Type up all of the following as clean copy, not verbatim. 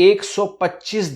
125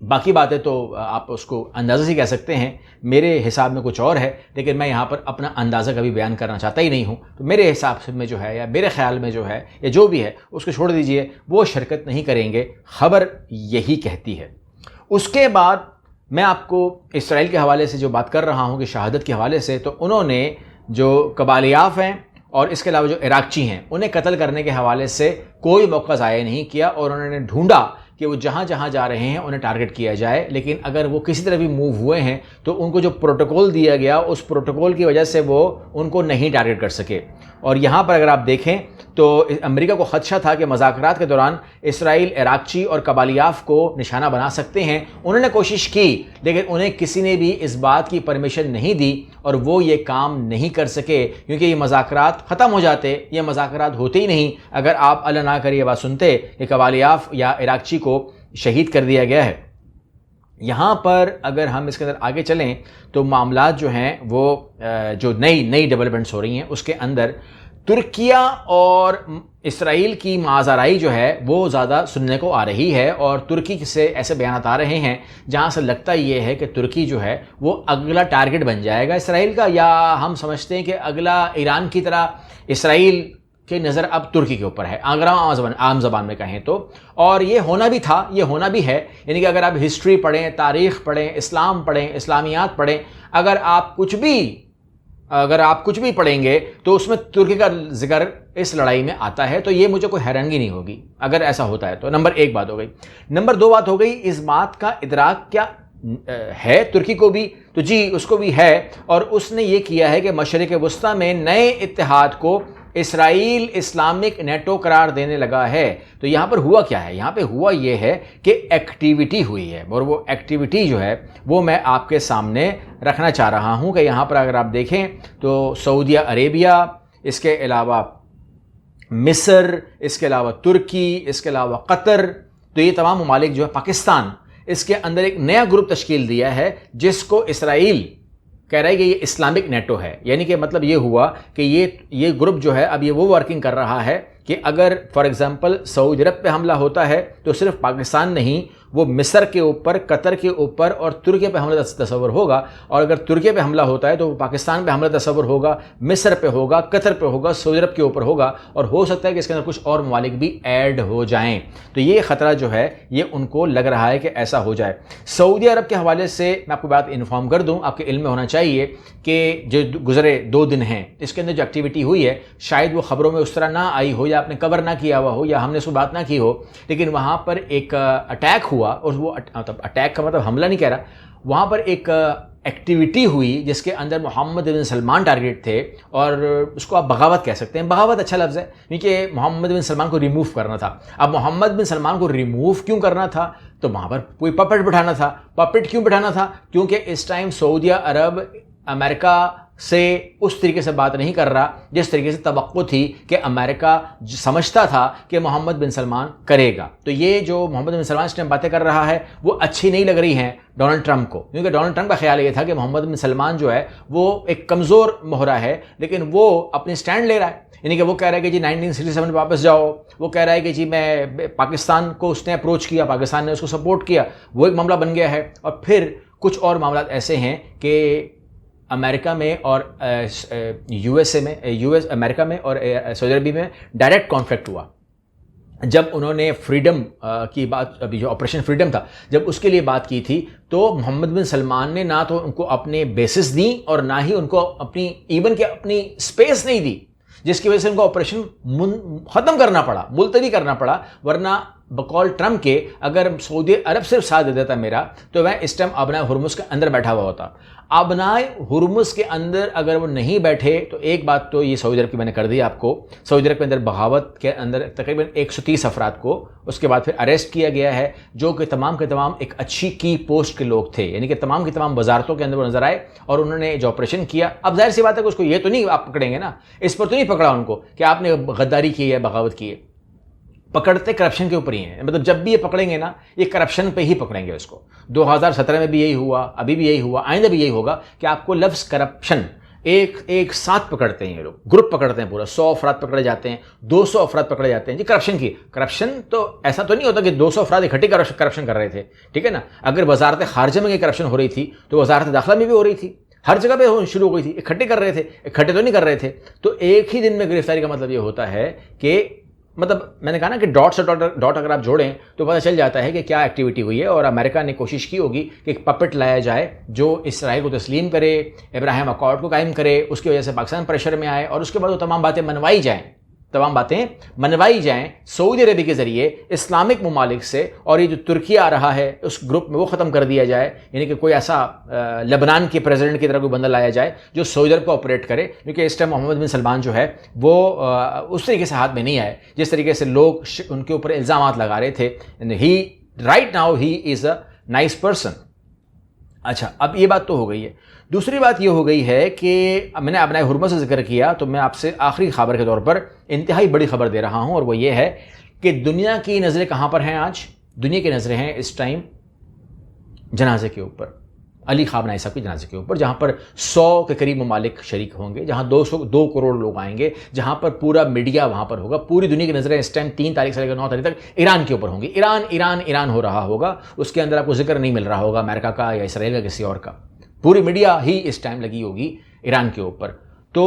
باقی باتیں تو آپ اس کو اندازہ سے کہہ سکتے ہیں، میرے حساب میں کچھ اور ہے، لیکن میں یہاں پر اپنا اندازہ کبھی بیان کرنا چاہتا ہی نہیں ہوں. تو میرے حساب سے میں جو ہے، یا میرے خیال میں جو ہے، یا جو بھی ہے اس کو چھوڑ دیجئے، وہ شرکت نہیں کریں گے. خبر یہی کہتی ہے. اس کے بعد میں آپ کو اسرائیل کے حوالے سے جو بات کر رہا ہوں کہ شہادت کے حوالے سے، تو انہوں نے جو قبالیاف ہیں اور اس کے علاوہ جو عراقچی ہیں انہیں قتل کرنے کے حوالے سے کوئی موقع ضائع نہیں کیا، اور انہوں نے ڈھونڈا کہ وہ جہاں جہاں جا رہے ہیں انہیں ٹارگٹ کیا جائے. لیکن اگر وہ کسی طرح بھی موو ہوئے ہیں تو ان کو جو پروٹوکول دیا گیا اس پروٹوکول کی وجہ سے وہ ان کو نہیں ٹارگٹ کر سکے. اور یہاں پر اگر آپ دیکھیں تو امریکہ کو خدشہ تھا کہ مذاکرات کے دوران اسرائیل عراقچی اور قبالیاف کو نشانہ بنا سکتے ہیں. انہوں نے کوشش کی لیکن انہیں کسی نے بھی اس بات کی پرمیشن نہیں دی اور وہ یہ کام نہیں کر سکے، کیونکہ یہ مذاکرات ختم ہو جاتے. یہ مذاکرات ہوتے ہی نہیں اگر آپ اللہ نہ کرے یہ بات سنتے کہ قبالیاف یا عراقچی کو شہید کر دیا گیا ہے. یہاں پر اگر ہم اس کے اندر آگے چلیں تو معاملات جو ہیں وہ جو نئی ڈیولپمنٹس ہو رہی ہیں اس کے اندر ترکیہ اور اسرائیل کی مازارائی جو ہے وہ زیادہ سننے کو آ رہی ہے. اور ترکی سے ایسے بیانات آ رہے ہیں جہاں سے لگتا یہ ہے کہ ترکی جو ہے وہ اگلا ٹارگٹ بن جائے گا اسرائیل کا، یا ہم سمجھتے ہیں کہ اگلا ایران کی طرح اسرائیل کی نظر اب ترکی کے اوپر ہے، اگر عام زبان میں کہیں تو. اور یہ ہونا بھی تھا، یہ ہونا بھی ہے. یعنی کہ اگر آپ ہسٹری پڑھیں، تاریخ پڑھیں، اسلام پڑھیں، اسلامیات پڑھیں، اگر آپ کچھ بھی پڑھیں گے تو اس میں ترکی کا ذکر اس لڑائی میں آتا ہے. تو یہ مجھے کوئی حیرانگی نہیں ہوگی اگر ایسا ہوتا ہے تو. نمبر ایک بات ہو گئی. نمبر دو بات ہو گئی، اس بات کا ادراک کیا ہے ترکی کو بھی؟ تو جی اس کو بھی ہے، اور اس نے یہ کیا ہے کہ مشرق وسطیٰ میں نئے اتحاد کو اسرائیل اسلامک نیٹو قرار دینے لگا ہے. تو یہاں پر ہوا کیا ہے؟ یہاں پہ ہوا یہ ہے کہ ایکٹیویٹی ہوئی ہے، اور وہ ایکٹیویٹی جو ہے وہ میں آپ کے سامنے رکھنا چاہ رہا ہوں. کہ یہاں پر اگر آپ دیکھیں تو سعودیہ عربیہ، اس کے علاوہ مصر، اس کے علاوہ ترکی، اس کے علاوہ قطر، تو یہ تمام ممالک جو ہے، پاکستان، اس کے اندر ایک نیا گروپ تشکیل دیا ہے جس کو اسرائیل کہہ رہا ہے کہ یہ اسلامک نیٹو ہے. یعنی کہ مطلب یہ ہوا کہ یہ گروپ جو ہے اب یہ وہ ورکنگ کر رہا ہے کہ اگر فار ایگزامپل سعودی عرب پہ حملہ ہوتا ہے تو صرف پاکستان نہیں، وہ مصر کے اوپر، قطر کے اوپر اور ترکی پہ حملہ تصور ہوگا. اور اگر ترکی پہ حملہ ہوتا ہے تو وہ پاکستان پہ حملہ تصور ہوگا، مصر پہ ہوگا، قطر پہ ہوگا، سعودی عرب کے اوپر ہوگا، اور ہو سکتا ہے کہ اس کے اندر کچھ اور ممالک بھی ایڈ ہو جائیں. تو یہ خطرہ جو ہے یہ ان کو لگ رہا ہے کہ ایسا ہو جائے. سعودی عرب کے حوالے سے میں آپ کو بات انفارم کر دوں، آپ کے علم میں ہونا چاہیے کہ جو گزرے 2 دن ہیں اس کے اندر جو ایکٹیویٹی ہوئی ہے شاید وہ خبروں میں اس طرح نہ آئی ہو، یا آپ نے کور نہ کیا ہوا ہو، یا ہم نے اس کو بات نہ کی ہو، لیکن وہاں پر ایک اٹیک ہوا. اور وہ اٹیک کا مطلب حملہ نہیں کہہ رہا، وہاں پر ایک ایکٹیویٹی ہوئی جس کے اندر محمد بن سلمان ٹارگیٹ تھے، اور اس کو آپ بغاوت کہہ سکتے ہیں. بغاوت اچھا لفظ ہے کیونکہ محمد بن سلمان کو ریموو کرنا تھا. اب محمد بن سلمان کو ریموو کیوں کرنا تھا؟ تو وہاں پر کوئی پپٹ بٹھانا تھا. پپٹ کیوں بٹھانا تھا؟ کیونکہ اس ٹائم سعودیہ عرب امریکہ سے اس طریقے سے بات نہیں کر رہا جس طریقے سے توقع تھی کہ امریکہ سمجھتا تھا کہ محمد بن سلمان کرے گا. تو یہ جو محمد بن سلمان اس ٹائم باتیں کر رہا ہے وہ اچھی نہیں لگ رہی ہیں ڈونلڈ ٹرمپ کو، کیونکہ ڈونلڈ ٹرمپ کا خیال یہ تھا کہ محمد بن سلمان جو ہے وہ ایک کمزور مہرہ ہے، لیکن وہ اپنی سٹینڈ لے رہا ہے. یعنی کہ وہ کہہ رہا ہے کہ جی 1967 میں واپس جاؤ، وہ کہہ رہا ہے کہ جی میں پاکستان کو اس نے اپروچ کیا، پاکستان نے اس کو سپورٹ کیا، وہ ایک معاملہ بن گیا ہے. اور پھر کچھ اور معاملات ایسے ہیں کہ امریکہ میں اور امریکہ میں اور سعودی عربی میں ڈائریکٹ کانفلکٹ ہوا. جب انہوں نے فریڈم کی بات، ابھی جو آپریشن فریڈم تھا، جب اس کے لیے بات کی تھی تو محمد بن سلمان نے نہ تو ان کو اپنے بیسز دیں اور نہ ہی ان کو اپنی اسپیس نہیں دی، جس کی وجہ سے ان کو آپریشن ختم کرنا پڑا، ملتوی کرنا پڑا. ورنہ بقول ٹرمپ کے اگر سعودی عرب صرف ساتھ دے دیتا میرا تو میں اس ٹائم ابنائے ہرمز کے اندر بیٹھا ہوا ہوتا. ابنائے ہرمز کے اندر اگر وہ نہیں بیٹھے تو ایک بات تو یہ سعودی عرب کی میں نے کر دی آپ کو، سعودی عرب کے اندر بغاوت کے اندر تقریباً 130 افراد کو اس کے بعد پھر اریسٹ کیا گیا ہے، جو کہ تمام کے تمام ایک اچھی کی پوسٹ کے لوگ تھے. یعنی کہ تمام کی تمام وزارتوں کے اندر وہ نظر آئے اور انہوں نے جو آپریشن کیا. اب ظاہر سی بات ہے کہ اس کو یہ تو نہیں آپ پکڑیں گے نا، اس پر تو نہیں پکڑا ان کو کہ آپ نے غداری کی ہے، بغاوت کی ہے. پکڑتے کرپشن کے اوپر ہی ہیں. مطلب جب بھی یہ پکڑیں گے نا یہ کرپشن پہ ہی پکڑیں گے اس کو. 2017 میں بھی یہی ہوا، ابھی بھی یہی ہوا، آئندہ بھی یہی ہوگا کہ آپ کو لفظ کرپشن ایک ساتھ پکڑتے ہیں یہ لوگ، گروپ پکڑتے ہیں، پورا 100 افراد پکڑے جاتے ہیں، 200 افراد پکڑے جاتے ہیں جی کرپشن تو ایسا تو نہیں ہوتا کہ 200 افراد اکٹھے کرپشن کر رہے تھے، ٹھیک ہے نا. اگر وزارت خارجہ میں کرپشن ہو رہی تھی تو وزارت داخلہ میں بھی ہو رہی تھی، ہر جگہ پہ شروع ہو گئی تھی. اکٹھے کر رہے تھے، اکٹھے تو نہیں کر رہے تھے. تو ایک ہی دن میں گرفتاری کا مطلب یہ ہوتا ہے کہ مطلب میں نے کہا نا کہ ڈاٹ سے ڈاٹ اگر آپ جوڑیں تو پتہ چل جاتا ہے کہ کیا ایکٹیویٹی ہوئی ہے. اور امریکہ نے کوشش کی ہوگی کہ ایک پپٹ لایا جائے جو اسرائیل کو تسلیم کرے، ابراہیم اکارڈ کو قائم کرے، اس کی وجہ سے پاکستان پریشر میں آئے، اور اس کے بعد وہ تمام باتیں منوائی جائیں سعودی عربی کے ذریعے اسلامک ممالک سے، اور یہ جو ترکی آ رہا ہے اس گروپ میں وہ ختم کر دیا جائے. یعنی کہ کوئی ایسا لبنان کے پریزیڈنٹ کی طرح کوئی بندہ لایا جائے جو سعودی عرب کو آپریٹ کرے، کیونکہ اس ٹائم محمد بن سلمان جو ہے وہ اس طریقے سے ہاتھ میں نہیں آئے جس طریقے سے لوگ ان کے اوپر الزامات لگا رہے تھے. Right now he is a nice person. اچھا، اب یہ بات تو ہو گئی ہے. دوسری بات یہ ہو گئی ہے کہ میں نے ابنائے ہرمز سے ذکر کیا، تو میں آپ سے آخری خبر کے طور پر انتہائی بڑی خبر دے رہا ہوں، اور وہ یہ ہے کہ دنیا کی نظریں کہاں پر ہیں آج؟ دنیا کی نظریں ہیں اس ٹائم جنازے کے اوپر، علی خامنہ ای صاحب کے جنازے کے اوپر، جہاں پر 100 کے قریب ممالک شریک ہوں گے، جہاں 2 کروڑ لوگ آئیں گے، جہاں پر پورا میڈیا وہاں پر ہوگا. پوری دنیا کی نظریں اس ٹائم 3 تاریخ سے لے کر 9 تاریخ تک ایران کے اوپر ہوں گی. ایران ہو رہا ہوگا، اس کے اندر آپ کو ذکر نہیں مل رہا ہوگا امریکہ کا یا اسرائیل کا کسی اور کا. پوری میڈیا ہی اس ٹائم لگی ہوگی ایران کے اوپر. تو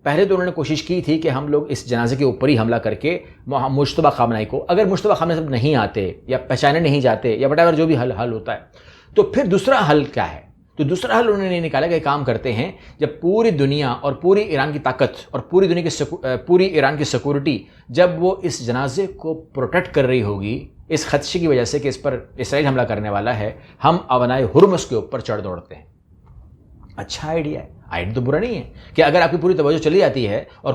پہلے تو انہوں نے کوشش کی تھی کہ ہم لوگ اس جنازے کے اوپر ہی حملہ کر کے مجتبیٰ خامنہئی کو، اگر مجتبیٰ خامنہئی صاحب نہیں آتے یا پہچانے نہیں جاتے یا whatever جو بھی حل ہوتا ہے، تو پھر دوسرا حل کیا ہے؟ تو دوسرا حل انہوں نے نکالا کہ کام کرتے ہیں، جب پوری دنیا اور پوری ایران کی طاقت اور پوری ایران کی سیکورٹی جب وہ اس جنازے کو پروٹیکٹ کر رہی ہوگی اس خدشے کی وجہ سے کہ اس پر اسرائیل حملہ کرنے والا ہے، ہم ابنائے ہرمز کے اوپر چڑھ دوڑتے ہیں. اچھا آئیڈیا ہے، آئیڈیا تو برا نہیں ہے کہ اگر آپ کی پوری توجہ چلی جاتی ہے اور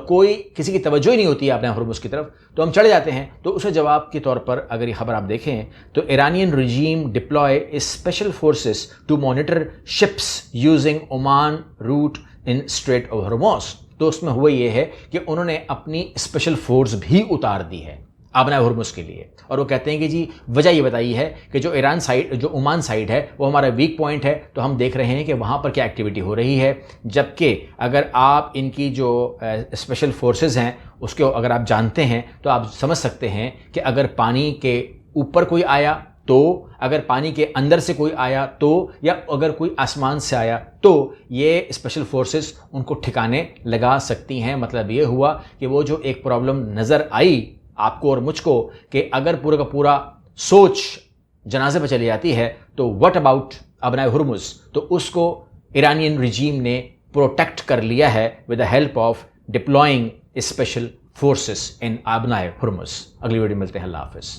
کسی کی توجہ ہی نہیں ہوتی ہے اپنے ہرمز کی طرف، تو ہم چڑھ جاتے ہیں. تو اسے جواب کے طور پر اگر یہ خبر آپ دیکھیں تو Iranian regime deploy special forces to monitor ships using Oman route in Strait of Hormuz. تو اس میں ہوا یہ ہے کہ انہوں نے اپنی اسپیشل فورس بھی اتار دی ہے ابنائے ہرمز کے لیے، اور وہ کہتے ہیں کہ جی وجہ یہ بتائی ہے کہ جو عمان سائڈ ہے وہ ہمارا ویک پوائنٹ ہے، تو ہم دیکھ رہے ہیں کہ وہاں پر کیا ایکٹیویٹی ہو رہی ہے. جبکہ اگر آپ ان کی جو اسپیشل فورسز ہیں اس کے اگر آپ جانتے ہیں تو آپ سمجھ سکتے ہیں کہ اگر پانی کے اوپر کوئی آیا تو، اگر پانی کے اندر سے کوئی آیا تو، یا اگر کوئی آسمان سے آیا تو یہ اسپیشل فورسز ان کو ٹھکانے لگا سکتی ہیں. مطلب یہ ہوا کہ وہ جو ایک پرابلم نظر آئی آپ کو اور مجھ کو کہ اگر پورا کا پورا سوچ جنازے پہ چلی جاتی ہے تو واٹ اباؤٹ ابنائے ہرمز، تو اس کو ایرانین رجیم نے پروٹیکٹ کر لیا ہے with the help of deploying special forces in ابنائے ہرمز. اگلی ویڈیو ملتے ہیں، اللہ حافظ.